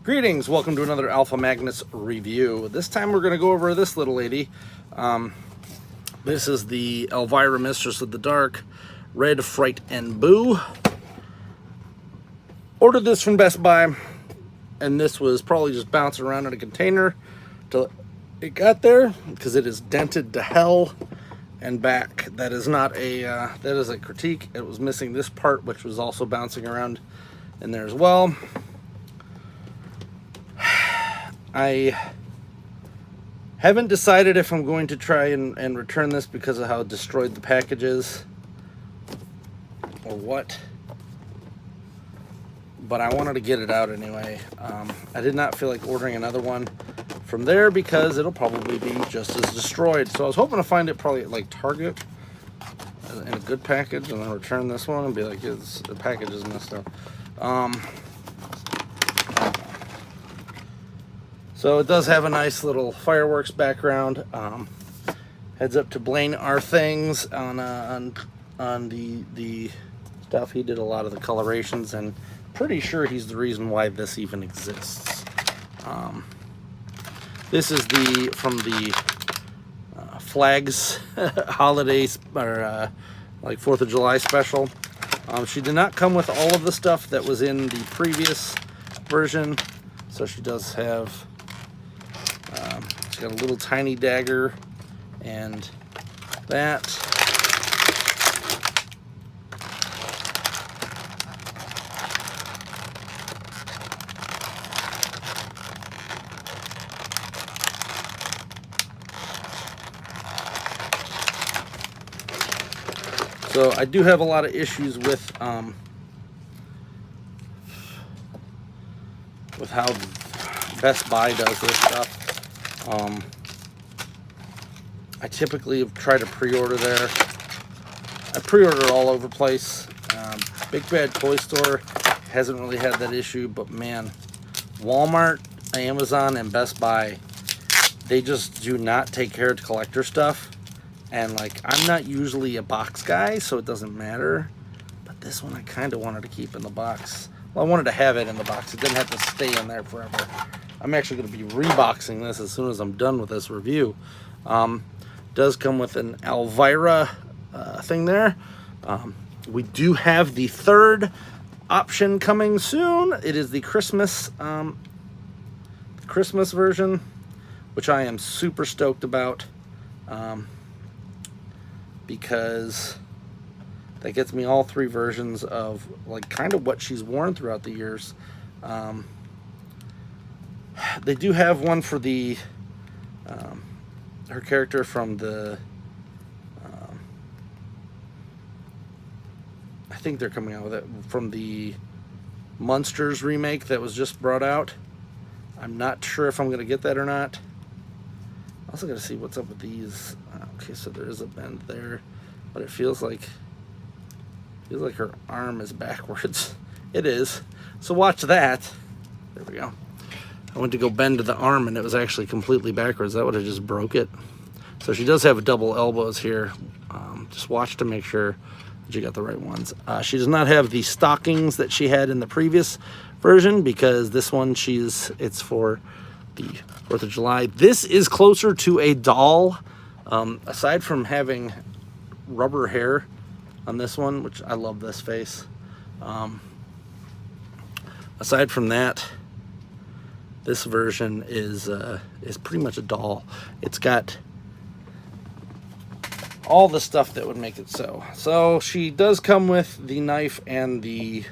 Greetings, welcome to another Alpha Magnus review. This time we're going to go over this little lady. This is the Elvira, Mistress of the Dark, Red, Fright, and Boo. Ordered this from Best Buy, and this was probably just bouncing around in a container till it got there, because it is dented to hell and back. That is not a, that is a critique. It was missing this part, which was also bouncing around in there as well. I haven't decided if I'm going to try and return this because of how destroyed the package is or what, but I wanted to get it out anyway. I did not feel like ordering another one from there because it'll probably be just as destroyed. So I was hoping to find it probably at like Target in a good package and then return this one and be like, the package is messed up. So it does have a nice little fireworks background. Heads up to Blaine R. Things on the stuff. He did a lot of the colorations, and pretty sure he's the reason why this even exists. This is from the Flags holidays, or like 4th of July special. She did not come with all of the stuff that was in the previous version, so she does have. She's got a little tiny dagger and that. So I do have a lot of issues with how Best Buy does this stuff. I typically try to pre-order there. I pre-order all over the place. Big Bad Toy Store hasn't really had that issue, but man, Walmart, Amazon, and Best Buy, they just do not take care of collector stuff. And like, I'm not usually a box guy, so it doesn't matter. But this one I kind of wanted to keep in the box. Well, I wanted to have it in the box. It didn't have to stay in there forever. I'm actually going to be reboxing this as soon as I'm done with this review. Does come with an Elvira thing there. We do have the third option coming soon. It is the Christmas version, which I am super stoked about, because that gets me all three versions of like kind of what she's worn throughout the years. They do have one for the her character from the I think they're coming out with it from the Munsters remake that was just brought out. I'm not sure if I'm going to get that or not. I'm also going to see what's up with these. Okay, so there is a bend there, but it feels like her arm is backwards. It is. So watch that. There we go. I went to go bend the arm and it was actually completely backwards. That would have just broke it. So she does have double elbows here. Just watch to make sure that you got the right ones. She does not have the stockings that she had in the previous version, because this one it's for the 4th of July. This is closer to a doll, aside from having rubber hair on this one, which I love this face. Aside from that, this version is pretty much a doll. It's got all the stuff that would make it so. So she does come with the knife and the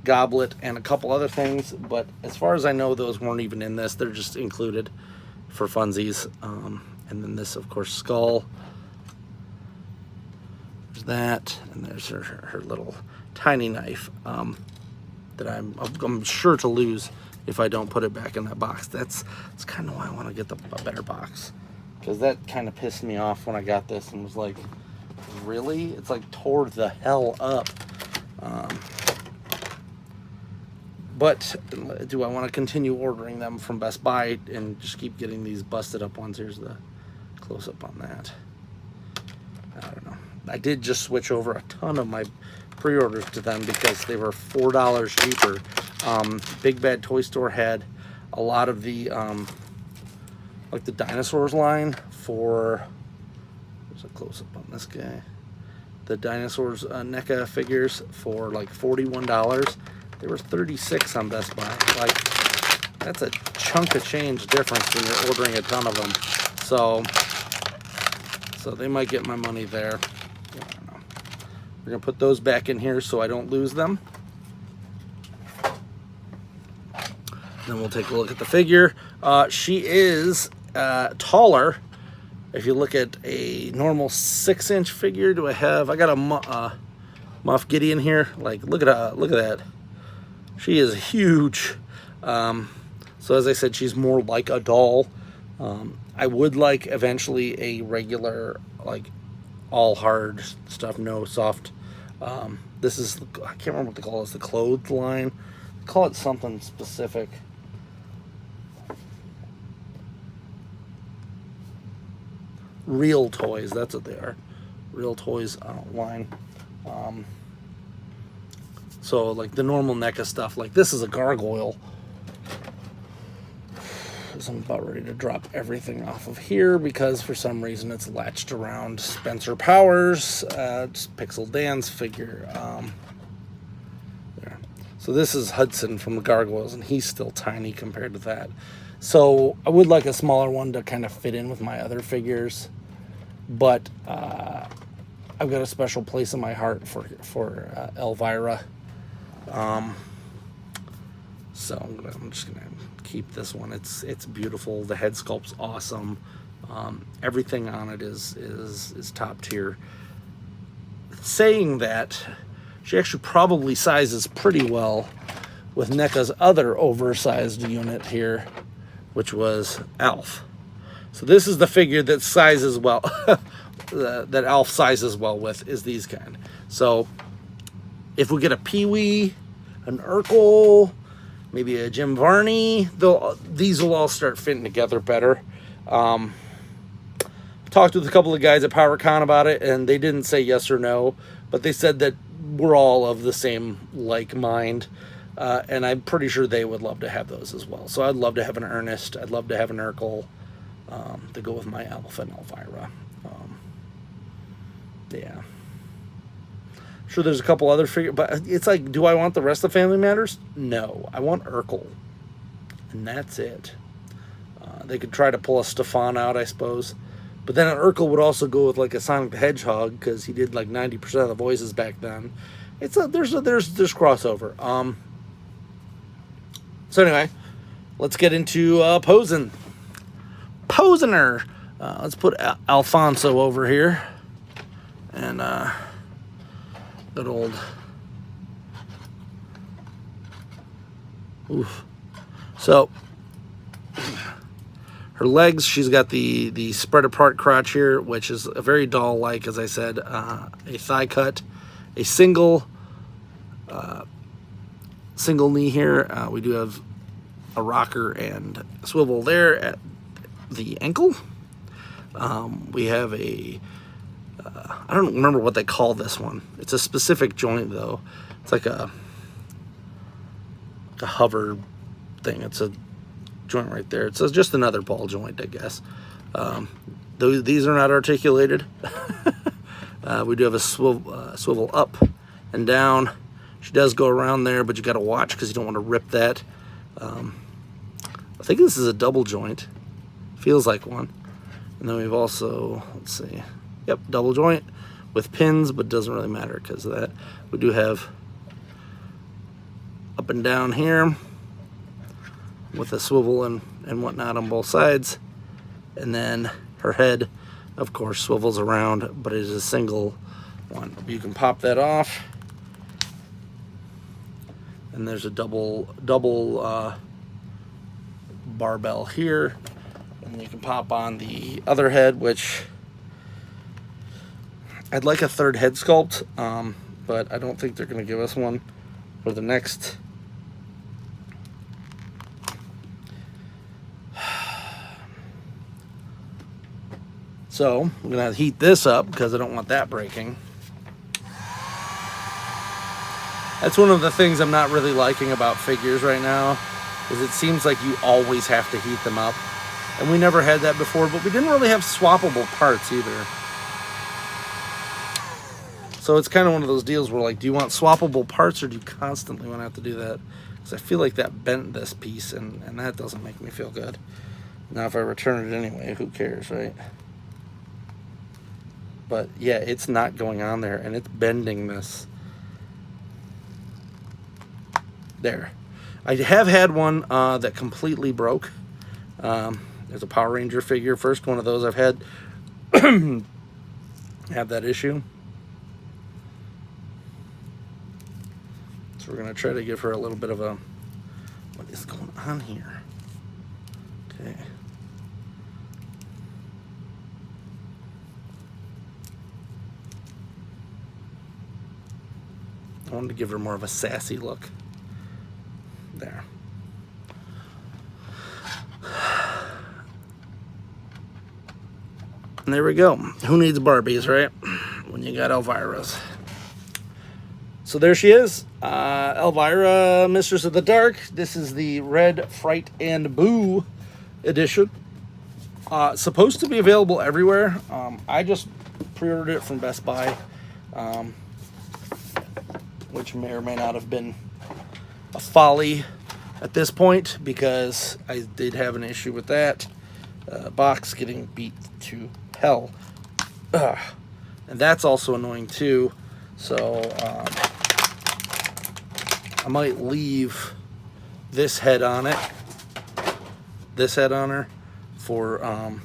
goblet and a couple other things, but as far as I know, those weren't even in this. They're just included for funsies. And then this, of course, skull. There's that, and there's her little tiny knife that I'm sure to lose if I don't put it back in that box. That's kind of why I want to get a better box, because that kind of pissed me off when I got this and was like, really? It's like tore the hell up. But do I want to continue ordering them from Best Buy and just keep getting these busted up ones? Here's the close-up on that. I don't know. I did just switch over a ton of my pre-orders to them because they were $4 cheaper. Big Bad Toy Store had a lot of the like the dinosaurs line for. There's a close up on this guy. The dinosaurs NECA figures for like $41. They were $36 on Best Buy. Like, that's a chunk of change difference when you're ordering a ton of them. So they might get my money there. I don't know. We're gonna put those back in here so I don't lose them. Then we'll take a look at the figure. She is taller. If you look at a normal 6-inch figure, I got a Moff Gideon here. Like, look at that. She is huge. So as I said, she's more like a doll. I would like eventually a regular, like, all hard stuff, no soft. This is, I can't remember what they call it. It's the clothed line. They call it something specific. Real Toys, that's what they are. Real Toys line. So like the normal NECA stuff, like this is a gargoyle. So I'm about ready to drop everything off of here because for some reason it's latched around Spencer Powers, Pixel Dan's figure. There. So this is Hudson from the Gargoyles, and he's still tiny compared to that. So I would like a smaller one to kind of fit in with my other figures. But I've got a special place in my heart for Elvira. So I'm just gonna keep this one. It's beautiful. The head sculpt's awesome. Everything on it is top tier. Saying that, she actually probably sizes pretty well with NECA's other oversized unit here, which was Alf. So this is the figure that sizes well, that Alf sizes well with, is these kind. So if we get a Pee-wee, an Urkel, maybe a Jim Varney, these will all start fitting together better. Talked with a couple of guys at PowerCon about it, and they didn't say yes or no, but they said that we're all of the same like mind, and I'm pretty sure they would love to have those as well. So I'd love to have an Ernest. I'd love to have an Urkel. To go with my Alpha and Elvira. Yeah. Sure, there's a couple other figures, but it's like, do I want the rest of Family Matters? No. I want Urkel. And that's it. They could try to pull a Stefan out, I suppose. But then an Urkel would also go with like a Sonic the Hedgehog, because he did like 90% of the voices back then. There's crossover. So anyway, let's get into posing. Posing her. Let's put Alfonso over here, and good old. Oof. So her legs, she's got the spread apart crotch here, which is a very doll-like, as I said, a thigh cut, a single knee here. We do have a rocker and swivel there at the ankle. We have I don't remember what they call this one. It's a specific joint though. It's like a hover thing. It's a joint right there. It's just another ball joint, I guess. These are not articulated. We do have a swivel up and down. She does go around there, but you got to watch because you don't want to rip that. I think this is a double joint. Feels like one. And then we've also, let's see, yep, double joint with pins, but doesn't really matter because of that. We do have up and down here with a swivel and whatnot on both sides. And then her head, of course, swivels around, but it is a single one. You can pop that off. And there's a double barbell here. And you can pop on the other head, which I'd like a third head sculpt, but I don't think they're going to give us one for the next. So I'm going to heat this up because I don't want that breaking. That's one of the things I'm not really liking about figures right now, is it seems like you always have to heat them up. And we never had that before, but we didn't really have swappable parts either. So it's kind of one of those deals where, like, do you want swappable parts or do you constantly want to have to do that? Because I feel like that bent this piece, and that doesn't make me feel good. Now, if I return it anyway, who cares, right? But yeah, it's not going on there, and it's bending this. There. I have had one that completely broke. There's a Power Ranger figure, first one of those I've had have that issue. So we're going to try to give her a little bit of a, what is going on here? Okay. I wanted to give her more of a sassy look. There. And there we go. Who needs Barbies, right? When you got Elvira's. So there she is. Elvira, Mistress of the Dark. This is the Red, Fright, and Boo edition. Supposed to be available everywhere. I just pre-ordered it from Best Buy. Which may or may not have been a folly at this point, because I did have an issue with that box getting beat to hell. And that's also annoying too. So I might leave this head on it, this head on her, for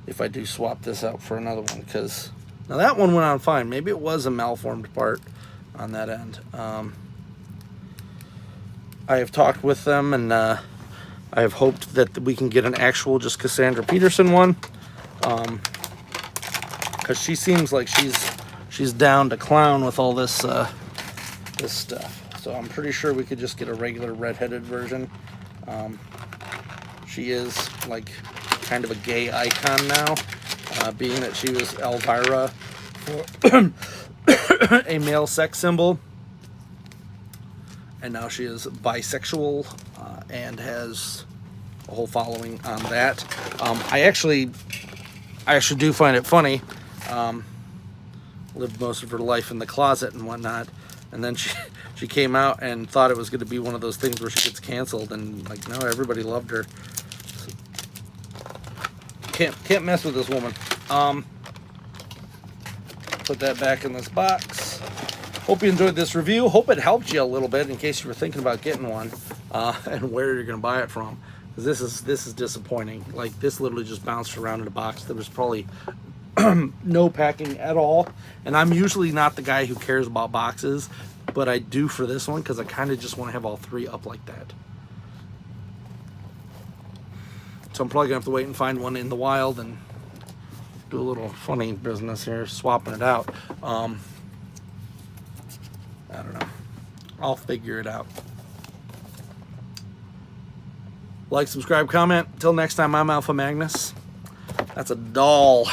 if I do swap this out for another one, because now that one went on fine. Maybe it was a malformed part on that end. I have talked with them, and I have hoped that we can get an actual just Cassandra Peterson one, because she seems like she's down to clown with all this this stuff. So I'm pretty sure we could just get a regular redheaded version. She is like kind of a gay icon now, being that she was Elvira for a male sex symbol, and now she is bisexual and has a whole following on that. I actually do find it funny. Lived most of her life in the closet and whatnot, and then she came out and thought it was going to be one of those things where she gets canceled, and like, no, everybody loved her. Can't mess with this woman. Put that back in this box. Hope you enjoyed this review. Hope it helped you a little bit in case you were thinking about getting one, and where you're going to buy it from. Because this is disappointing. Like, this literally just bounced around in a box. There was probably no packing at all. And I'm usually not the guy who cares about boxes, but I do for this one, because I kind of just want to have all three up like that. So I'm probably going to have to wait and find one in the wild and do a little funny business here, swapping it out. I don't know. I'll figure it out. Like, subscribe, comment. Until next time, I'm Alpha Magnus. That's a doll.